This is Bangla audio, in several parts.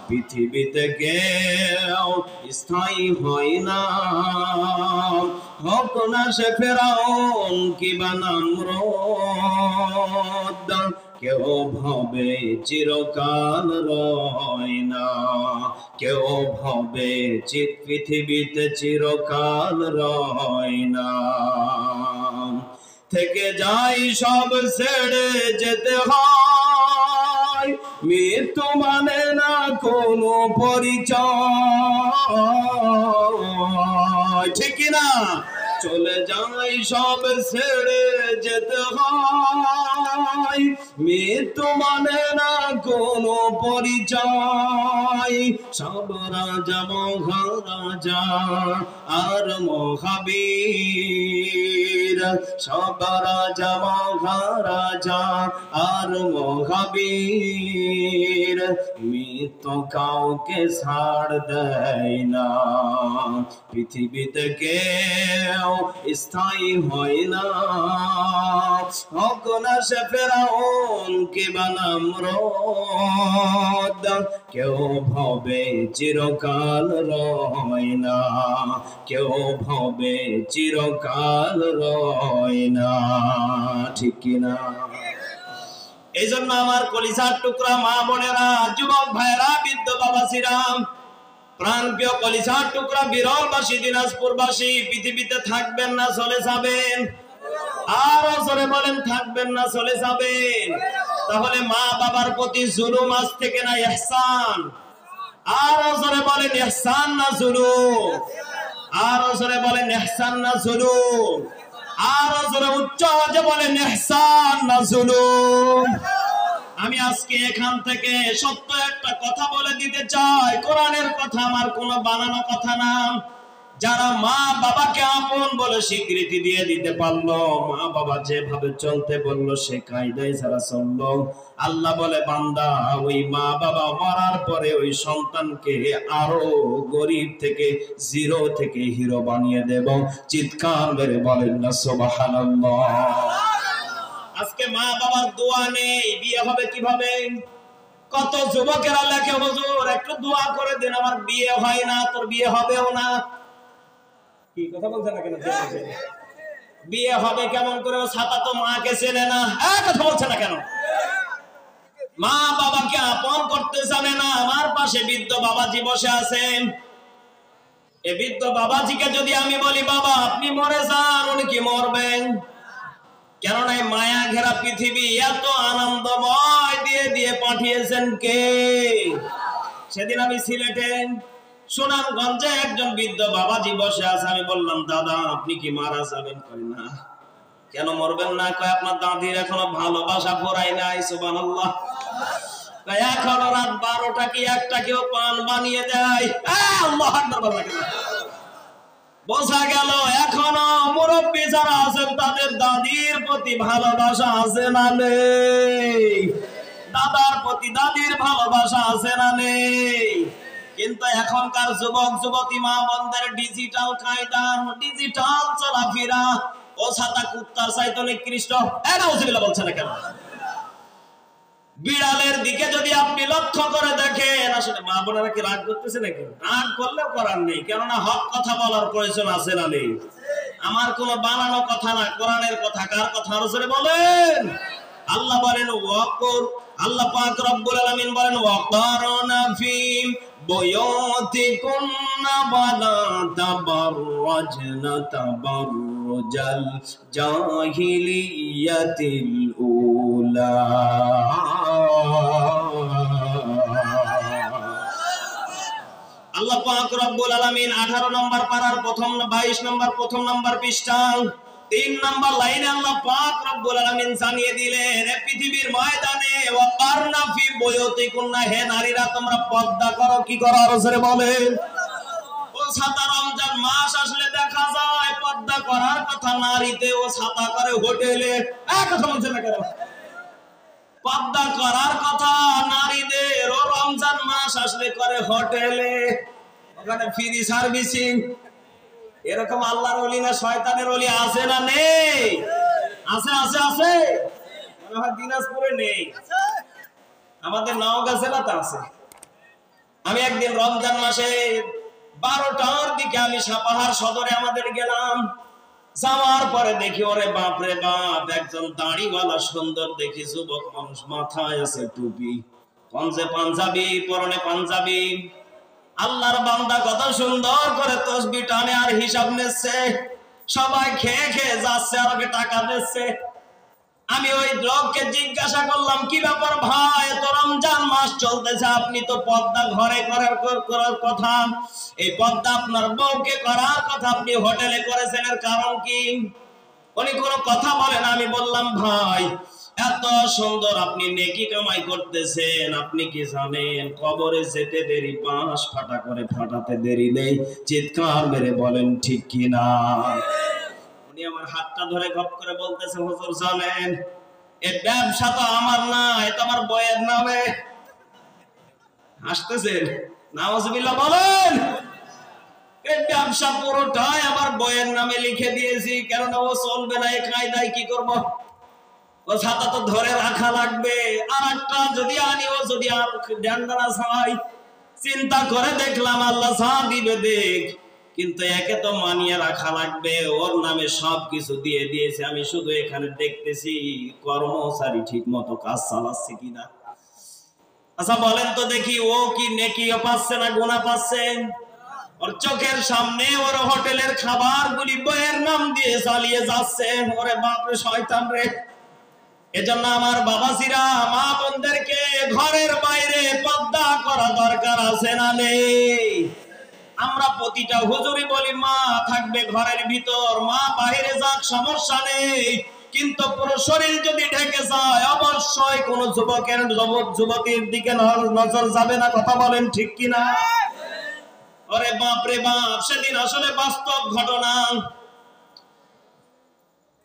পৃথিবীতে কেউ স্থায়ী হয় না, হোক না সে ফেরাউন কিবা নমরুদ, কেউ ভবে চিরকাল রয় না, কেউ ভবে পৃথিবীতে চিরকাল রয় না। থেকে যাই সব ছেড়ে যেতে হয়, মৃত্যু মানে না কোনো পরিচয়, ঠিক না? চলে যাই সব ছেড়ে যেতে হয়, মৃত্যু মানে না কোনো পরিচয়। সব রাজা মহারাজা আর মহাবীর, সব রাজা মহারাজা আর মহাবীর, মৃত্যু কাউকে ছাড় দেয় না। পৃথিবীতে কেউ স্থায়ী হয় না, হোক না সে ফেরাউন কিবা নমরুদ, কেউ ভবে চিরকাল রয় না, কেউ ভবে চিরকাল রয় না, ঠিক কিনা? এই জন্য আমার কলিজার টুকরা মা বোনেরা, যুবক ভাইরা, বৃদ্ধ বাবাসীরা, প্রাণপ্রিয় কলিজার টুকরা বিরলবাসী, দিনাজপুরবাসী, পৃথিবীতে থাকবেন না চলে যাবেন? আরো জোরে বলেন, থাকবেন না চলে যাবেন? তাহলে মা বাবার প্রতি জুলুম আজ থেকে না ইহসান? আরো জোরে বলেন, ইহসান না জুলুম? আরো জোরে বলেন, ইহসান না জুলুম? আরো জোরে উচ্চ আওয়াজে বলেন, ইহসান না জুলুম? আমি আজকে এখান থেকে সত্য একটা কথা বলে দিতে চাই, কোরআনের কথা, আমার কোনো বানানো কথা না। যারা মা বাবাকে আপন বলে স্বীকৃতি দিয়ে দিতে পারলো, মা বাবা যেভাবে চলতে বললো সে কায়দায় যারা চললো, আল্লাহ বলে বান্দা, ওই মা বাবা মরার পরে ওই সন্তানকে আরো গরিব থেকে, জিরো থেকে হিরো বানিয়ে দেব। চিৎকার মেরে বলেন না সুবহানাল্লাহ। আজকে মা বাবার দোয়া নেই, বিয়ে হবে কিভাবে? কত যুবকেরা লেখে, হুজুর একটু দোয়া করে দিন, আমার বিয়ে হয় না। তোর বিয়ে হবেও না। কি কথা বলছেন না কেন? বিয়ে হবে কেমন করে? ছাতা তো মাকে চেনে না। কথা বলছে না কেন? মা বাবাকে আপন করতে জানে না। আমার পাশে বৃদ্ধ বাবাজি বসে আছেন। এই বৃদ্ধ বাবাজিকে যদি আমি বলি, বাবা আপনি মরে যান, উনি কি মরবেন? কেননা মায়া ঘেরা পৃথিবী এত আনন্দময় দিয়ে দিয়ে পাঠিয়েছেন কে? সেদিন আমি সিলেটে সুনামগঞ্জে একজন বৃদ্ধ বাবাজি বসে আছে। আমি বললাম, দাদা আপনি কি মারা যাবেন? কই না। কেন মরবেন না? কয় আপনার দাদির এখনো ভালোবাসা ফোরাই নাই। সুবহানাল্লাহ। কয় এখনো রাত 12টা কি 1টা কেউ পান বানিয়ে দেয়। আল্লাহু আকবার বলেন। বোঝা গেল এখনো মুরব্বী যারা আছেন তাদের দাদির প্রতি ভালোবাসা আছে না নেই? দাদার প্রতি দাদির ভালোবাসা আছে না নেই? কিন্তু এখনকার যুবক যুবতী মা বোনদের ডিজিটাল কায়দা, ডিজিটাল চলাফেরা, ও ছাতা কুত্তার চাইতে নিকৃষ্ট। নাউজুবিল্লাহ বলছে না কেন? বিড়ালের দিকে যদি আপনি লক্ষ্য করে দেখেন, আসলে মা বোনেরা কি রাগ করতেছে নাকি? রাগ করলেও করার নেই, কেননা হক কথা বলার প্রয়োজন আছে না নেই? আমার কোনো বানানো কথা না, কোরআনের কথা। কার কথা? আলোচনা বলেন। আল্লাহ বলেন, ওয়াকুর, আল্লাহ পাক রব্বুল আলামিন বলেন, ওয়াকারনা ফি বুয়ুতিকুন্না ওয়ালা তাবাররাজনা তাবাররুজাল জাহিলিয়াতিল উলা। আল্লাহ পাক রব্বুল আলামিন 18 নম্বর পারার 22 নম্বর প্রথম নম্বর পৃষ্ঠা 3 নম্বর লাইনে আল্লাহ পাক রব্বুল আলামিন জানিয়ে দিলেন, এই পৃথিবীর ময়দানে ওয়াকারনা ফি বুয়ুতিকুন্না, হে নারীরা তোমরা পর্দা করো। কি করো? আরো জোরে বলেন। ও ছাতা রমজান মাস আসলে দেখা যায় পর্দা করার কথা নারীতে, ও ছাতা করে হোটেলে। কথা বলছেন না কেন? পর্দা করার কথা নারীদের ও রমজান মাস আসলে করে হোটেলে, ওখানে ফ্রি সার্ভিসিং। এরকম আল্লাহর ওলি না শয়তানের ওলি আছে না নেই? আছে আছে আছে। দিনাজপুরে নেই, আমাদের নওগাঁ জেলাতে আছে। আমি একদিন রমজান মাসে 12টার দিকে আমি সাপাহার সদরে আমাদের গেলাম। যাওয়ার পরে দেখি ওরে বাপ রে বাপ, একজন দাড়িওয়ালা সুন্দর দেখি যুবক মানুষ, মাথায় আছে টুপি, পঞ্জে পাঞ্জাবি, পরনে পাঞ্জাবি, আল্লাহর বান্দা কত সুন্দর করে তসবিহ টানে আর হিসাব নিচ্ছে। সবাই খেয়ে খেয়ে যাচ্ছে আর ওকে টাকা দিচ্ছে। আমি ওই লোককে জিজ্ঞাসা করলাম, কি ব্যাপার ভাই, তো রমজান মাস চলতেছে, আপনি তো পর্দা ঘরে করার কথা, এই পর্দা আপনার বউকে করার কথা, আপনি হোটেলে করেছেন, এর কারণ কি? উনি কোনো কথা বলেন। আমি বললাম, ভাই এত সুন্দর আপনি নেকি কামাই করতেছেন, আপনি কি জানেন কবরে যেতে দেরি, বাঁশ ফাটা করে ফাটাতে দেরি নেই। চিৎকার মেরে বলেন ঠিক কিনা? উনি আমার হাতটা ধরে গপ করে বলতেছে, হুজুর জানেন এই ব্যবসা তো আমার না, এটা আমার বইয়ের নামে। হাসতেছেন? নাউজুবিল্লাহ বলেন। এই ব্যবসা পুরোটাই আমার বইয়ের নামে লিখে দিয়েছি, কেননা ও চলবে না, এই কায়দায় কি করব? ও ছাতা তো ধরে রাখা লাগবে, আর একটা যদি আনি, ও যদি আর ড্যান্ডারা ছাই। চিন্তা করে দেখলাম আল্লাহ যা দিবে দেখ, কিন্তু একে তো মানিয়ে রাখা লাগবে, ওর নামে সবকিছু দিয়ে দিয়েছে। আমি শুধু এখানে দেখতেছি কর্মচারী ঠিক মতো কাজ চালাচ্ছে কিনা। আচ্ছা বলেন তো দেখি, ও কি নেকিও পাচ্ছে না গুনাহ পাচ্ছে? ওর চোখের সামনে ওর হোটেলের খাবারগুলি বইয়ের নাম দিয়ে চালিয়ে যাচ্ছে। ওরে বাপরে শয়তান রে! এজন্য আমার বাবাজিরা, মা বোনদেরকে ঘরের বাইরে পর্দা করা দরকার আছে না নেই? আমরা প্রতিটা হুজুরি বলি, মা থাকবে ঘরের ভিতর, মা বাইরে যাক, সমস্যা নেই, কিন্তু পুরো শরীর যদি ঢেকে যায় অবশ্যই কোন যুবতীর দিকে নজর যাবে না। কথা বলেন ঠিক কিনা? ওরে বাপ রে বাপ, সেদিন আসলে বাস্তব ঘটনা।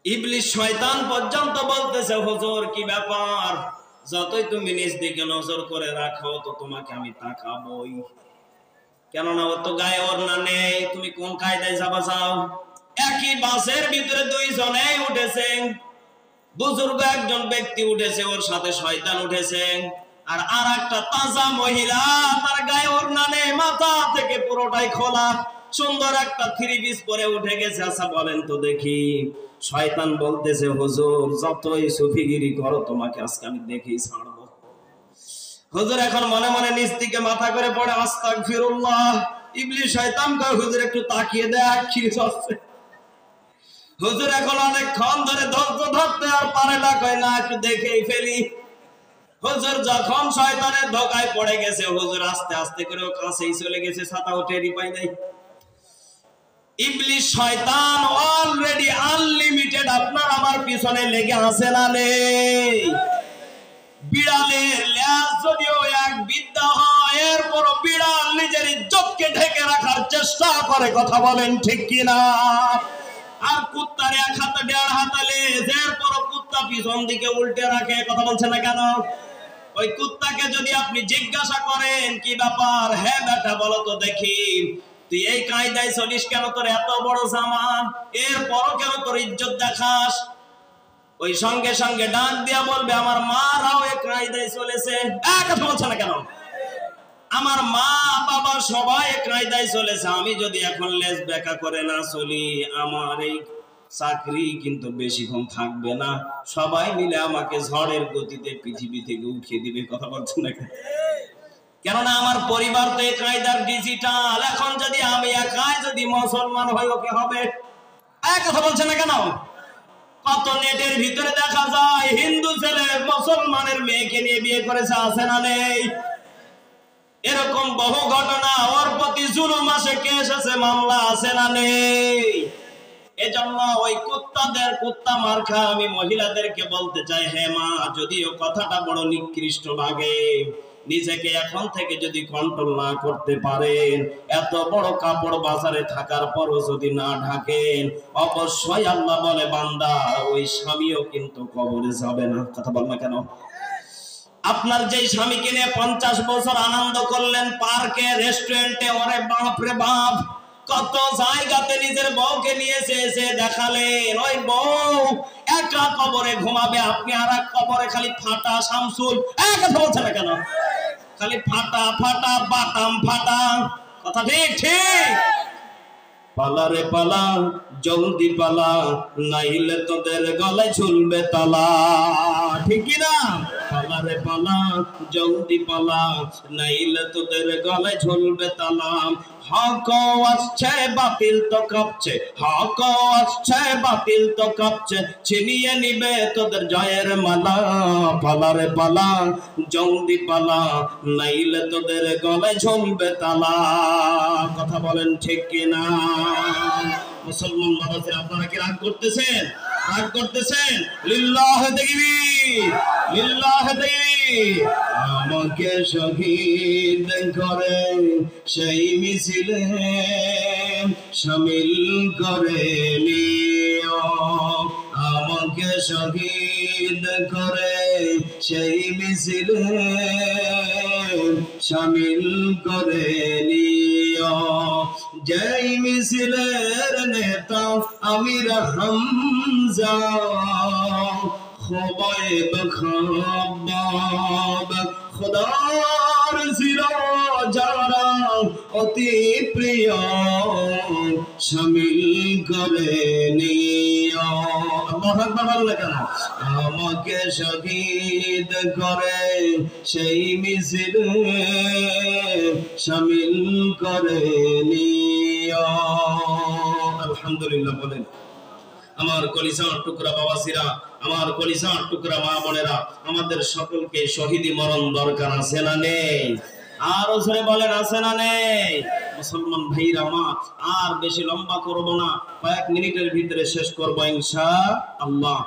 ইবলিস শয়তান পর্যন্ত বলতেছে, হুজুর কি ব্যাপার, যতই তুমি নিজ দিকে নজর করে রাখো তো তোমাকে আমি তাকাবই, কেননা ও তো গায়ে ওড়না নেই, তুমি কোন কায়দায় যাবা যাও? একই বাসের ভিতরে দুইজনেই উঠেছে, বুজুর্গ একজন ব্যক্তি উঠেছে, ওর সাথে শয়তান উঠেছে, আর আরেকটা তাজা মহিলা, তার গায়ে ওড়না নেই, মাথা থেকে পুরোটাই খোলা, সুন্দর একটা থ্রি পিস পরে উঠে গেছে। আচ্ছা বলেন তো দেখি, শয়তান বলতেছে, হুজুর যতই সুফিগিরি করো তোমাকে আজকে আমি দেখেই ছাড়বো। হুজুর এখন মনে মনে নিচ থেকে মাথা করে পড়ে আস্তাগফিরুল্লাহ। ইবলিস শয়তান কয়, হুজুর একটু তাকিয়ে দেখ কি হচ্ছে। হুজুর এখন অনেকক্ষণ ধরে ধৈর্য ধরতে আর পারে না, কয় না একটু দেখেই ফেলি। হুজুর যখন শয়তানের ধোকায় পড়ে গেছে, হুজুর আস্তে আস্তে করে কাছেই চলে গেছে, ছাতা উঠেরই পায় নাই। ইবলিস শয়তান অলরেডি আনলিমিটেড আপনার আমার পিছনে লেগে আছে না নেই? বিড়ালের লেজ যদিও এক বিদ্যা হয়, এরপর বিড়াল নিজের ইজ্জতকে ঢেকে রাখার চেষ্টা করে। কথা বলেন ঠিক কিনা? আর কুত্তার এক হাতে দেড় হাতে লেজ, এরপর কুত্তা পিছন দিকে উল্টে রাখে। কথা বলছে না কেন? ওই কুত্তাকে যদি আপনি জিজ্ঞাসা করেন, কি ব্যাপার, হ্যাঁ বেটা বলো তো দেখি, তুই এই কায়দায় চলিস কেন, তোর এত বড় জামা, এরপরও কেন তোর ইজ্জত দেখাস? ওই সঙ্গে সঙ্গে ডাক দিয়া বলবে, আমার মারাও এই কায়দায় চলেছে। কথা বলছে না কেন? আমার মা বাবা সবাই এক কায়দায় চলেছে, আমি যদি এখন লেজ বেঁকা করে না চলি, আমার এই চাকরি কিন্তু বেশিক্ষণ থাকবে না, সবাই মিলে আমাকে ঝড়ের গতিতে পৃথিবী থেকে উঠিয়ে দিবে। কথা বলছেন না কেন? কেননা আমার পরিবার তো এই কায়দার ডিজিটাল। এখন যদি আমি একাই যদি মুসলমান হই, ওকে হবে। কথা বলছে না কেন? কত নেটের ভিতরে দেখা যায় হিন্দু ছেলে মুসলমানের মেয়েকে নিয়ে বিয়ে করেছে, আছে না নেই? এরকম বহু ঘটনা, ওর প্রতি জুলুম আসে, কেস আছে, মামলা আছে না নেই? এজন্য ওই কুত্তা মার্কা আমি মহিলাদেরকে বলতে চাই, হে মা, যদিও কথাটা বড় নিকৃষ্ট লাগে, নিজেকে এখন থেকে যদি কন্ট্রোল না করতে পারেন, এত বড় কাপড় বাজারে থাকার পরও যদি না ঢাকেন, অবশ্যই আল্লাহ বলে, বান্দা ওই স্বামীও কিন্তু কবরে যাবে না। কথা বল না কেন? আপনার যেই স্বামীকে নিয়ে 50 বছর আনন্দ করলেন পার্কে, রেস্টুরেন্টে, ওরে বাপ রে বাপ, কত জায়গাতে নিজের বউকে নিয়ে এসে দেখালেন, ওই বউ একটা কবরে ঘুমাবে, আপনি আর এক কবরে খালি ফাটা শামসুল। কথা বলছে না কেন? খালি ফাটা ফাটা বাটাম ফাটা, কথা ঠিক ঠিক। পালা রে পালা, জলদি পালা, নাইলে তোদের গলায় ঝুলবে তালা, ঠিক কি না? পালা রে পালা, জলদি পালা, নাইলে তোদের গলায় ঝুলবে তালা। হক আসছে বাতিল তো কাঁপছে, হক আসছে বাতিল তো কাঁপছে, ছিনিয়ে নিবে তোদের জয়ের মালা। পালা রে পালা, জলদি পালা, নাইলে তোদের গলায় ঝুলবে তালা, কথা বলেন ঠিক কিনা? মুসলমান বাবাজিরা, আপনারা কি রাগ করতেছেন? রাগ করতেছেন? লিল্লাহ তাকবীর, লিল্লাহ তাকবীর। আমাকে শহীদ করে সেই মিছিলে শামিল করে নিও, আমাকে শহীদ করে সেই মিছিলে শামিল করে নিও। যেই মিছিলের নেতা আমির হামজা, খুবাইব খাব্বাব, খোদার ছিল যারা অতি প্রিয়, শামিল করে নিও। আল্লাহু আকবার বললে কেন? আমাকে শহীদ করে সেই মিছিলে শামিল করে নিও। আলহামদুলিল্লাহ বলেন। আমার কলিজার টুকরা বাবাজিরা, আমার কলিজার টুকরা মা বোনেরা, আমাদের সকলকে শহীদি মরণ দরকার আছে না নেই? আরো জোরে বলেন, আছে না নেই? মুসলমান ভাইরা মা, আর বেশি লম্বা করব না, কয়েক মিনিটের ভিতরে শেষ করবো ইনশাআল্লাহ।